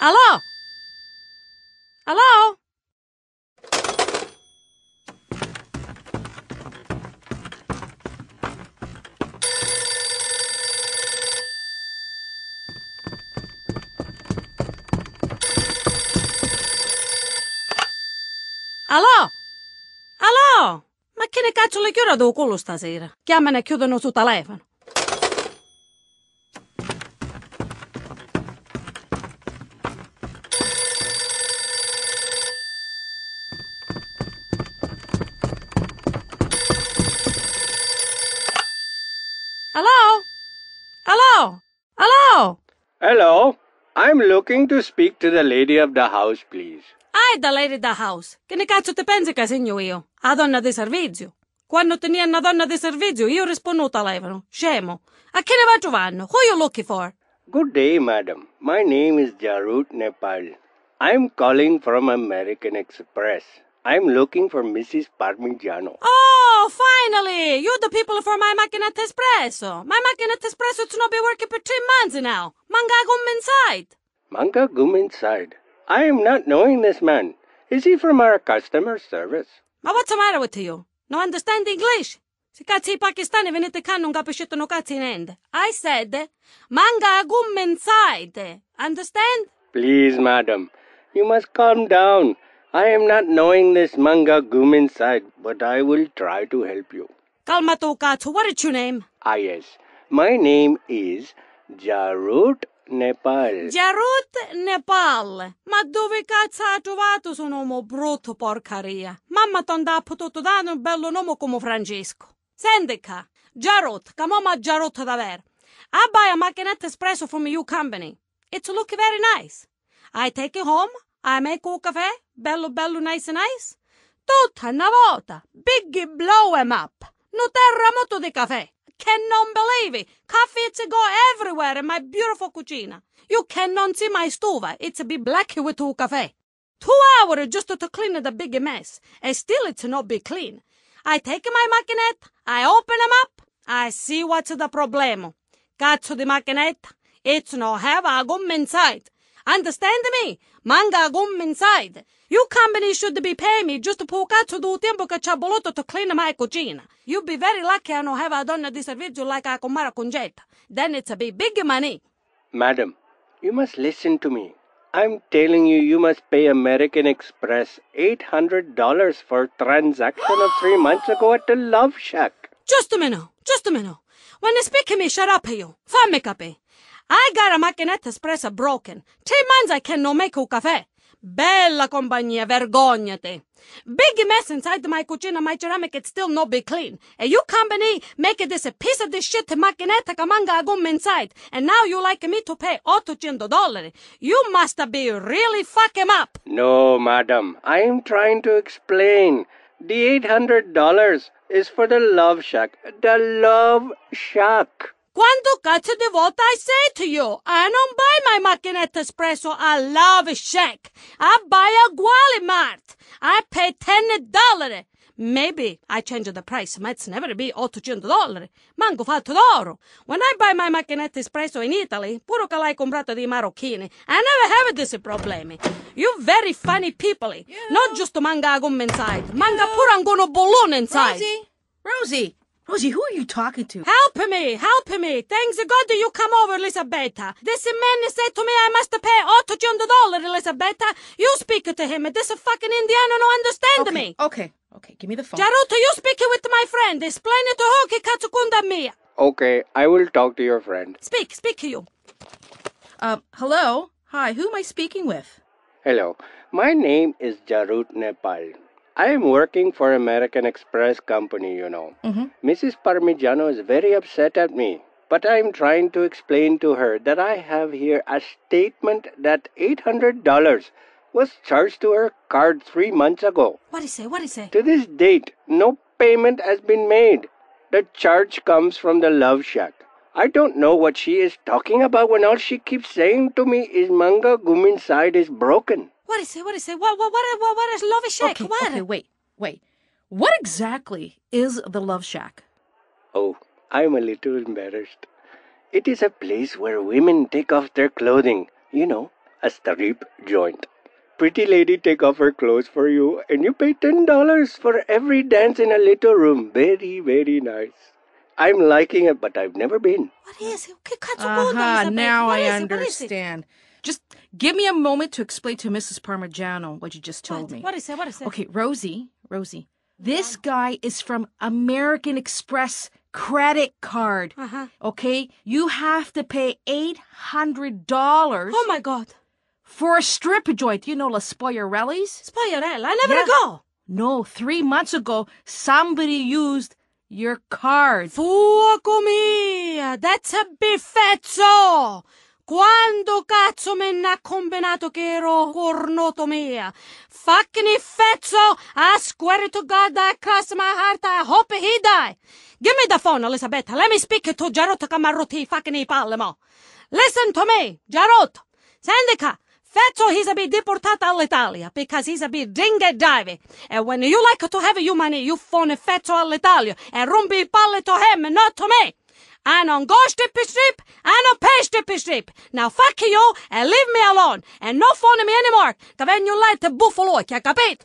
Alô? Alô? Alô? Alô? Ma che ne cazzo le chiudo da culo stasera? Chiamano e chiudono su telefono. Alô? Alô? Alô? Hello. I'm looking to speak to the lady of the house, please. Da lady da house. Che ne cazzo ti pensi che segno io? A donna di servizio. Quando tenia una donna di servizio, io rispondo al telefono. Scemo. A che ne va giovando? Who you looking for? Good day, madam. My name is Jarut Nepal. I'm calling from American Express. I'm looking for Mrs. Parmigiano. Oh, finally! You the people for my Macchinetta Espresso. My Macchinetta Espresso it's not been working for 3 months now. Manga come inside. Manga gum inside. I am not knowing this man. Is he from our customer service? Ma what's the matter with you? No understand English? Si cazzi pakistani venite qua non capiscete no cazzi niente. I said, manga gum inside. Understand? Please, madam. You must calm down. I am not knowing this manga gum inside, but I will try to help you. Calma tu cazzo. What is your name? Ah, yes. My name is Jarut Nepal. Jarut Nepal. Ma dove cazzo ha trovato su nome brutto porcaria? Mamma t'ha potuto dare un bello nome come Francesco. Senti qua. Jarut. Come ma Jarut davvero. I buy a Macchinetta Espresso from your company. It's look very nice. I take it home. I make a caffè. Bello nice. Tutta una volta. Big blow 'em up. No terremoto di caffè. Cannot believe it. Coffee it's go everywhere in my beautiful cucina. You cannot see my stove. It's a bit black with the caffè. 2 hours just to clean the big mess. And still it's not be clean. I take my macchinetta. I open 'em up. I see what's the problema. Cazzo di macchinetta. It's no have a gum inside. Understand me? Manga gum inside. You company should be paying me just po cazzo do tempo che c'ha voluto to clean my cucina. You be very lucky I don't have a donna di servizio like a comara congetta. Then it's a big money. Madam, you must listen to me. I'm telling you, you must pay American Express $800 for transaction of 3 months ago at the Love Shack. Just a minute. When you speak to me, shut up you. Fammi capire. I got a Macchinetta Espresso broken. 3 months I cannot make a caffè. Bella compagnia, vergognati. Big mess inside my cucina, my ceramic, it still not be clean. And you company make this a piece of this shit macchinetta che manga a gum inside. And now you like me to pay $800. You must be really fuck him up. No, madam. I am trying to explain. The $800 is for the Love Shack. The Love Shack. Quando cazzo di volta I say to you, I don't buy my Macchinetta Espresso a Love Shack. I buy a Guali Mart. I pay $10. Maybe I change the price, ma it's never be $800. Manco fatto d'oro. When I buy my Macchinetta Espresso in Italy, puro che l'hai comprato di marocchini, I never have this problemi. You very funny people. Yeah. Not just manga gum inside. Manga pure angono bolone inside. Rosie, who are you talking to? Help me. Thanks God you come over, Elisabetta. This man said to me I must pay $800, Elisabetta. You speak to him. This fucking Indiano no understand me. Okay, give me the phone. Jaruto, you speak with my friend. Explain it to her che cazzo conta mia. Okay, I will talk to your friend. Speak you. Hello? Hi, who am I speaking with? Hello, my name is Jarut Nepal. I am working for American Express company, you know. Mm-hmm. Mrs. Parmigiano is very upset at me, but I am trying to explain to her that I have here a statement that $800 was charged to her card 3 months ago. What is it? To this date, no payment has been made. The charge comes from the Love Shack. I don't know what she is talking about when all she keeps saying to me is manga gum inside is broken. What is it? What is Love Shack? Okay, wait. What exactly is the Love Shack? Oh, I'm a little embarrassed. It is a place where women take off their clothing, you know, a strip joint. Pretty lady take off her clothes for you, and you pay $10 for every dance in a little room. Very, very nice. I'm liking it, but I've never been. What is it? Che cazzo conta, Elisabetta? Now What I is it? understand. Just give me a moment to explain to Mrs. Parmigiano what you just told me. What is it? What is it? Okay, Rosie, this guy is from American Express credit card. Okay? You have to pay $800. Oh, my God. For a strip joint. You know La Spogliarelli's? Spogliarella, I never go. No, 3 months ago, somebody used your card. Fuoco mia, that's a biffezzo. Quando cazzo me ne ha combinato che ero cornoto mia? Fucking iffezzo, I swear to God that cross my heart, I hope he die. Give me the phone, Elisabetta. Let me speak to Jarotto Camarotti fucking palle mo. Listen to me, Jarotto. Senti Fezzo he's a bit deportato all'Italia because he's a bit dingy divey. And when you like to have your money, you phone Fezzo all'Italia and rompi I palle to him and not to me. I non go strip, I non pay strip. Now fuck you and leave me alone and no phone me anymore. Che vengo là te buffalo, capito?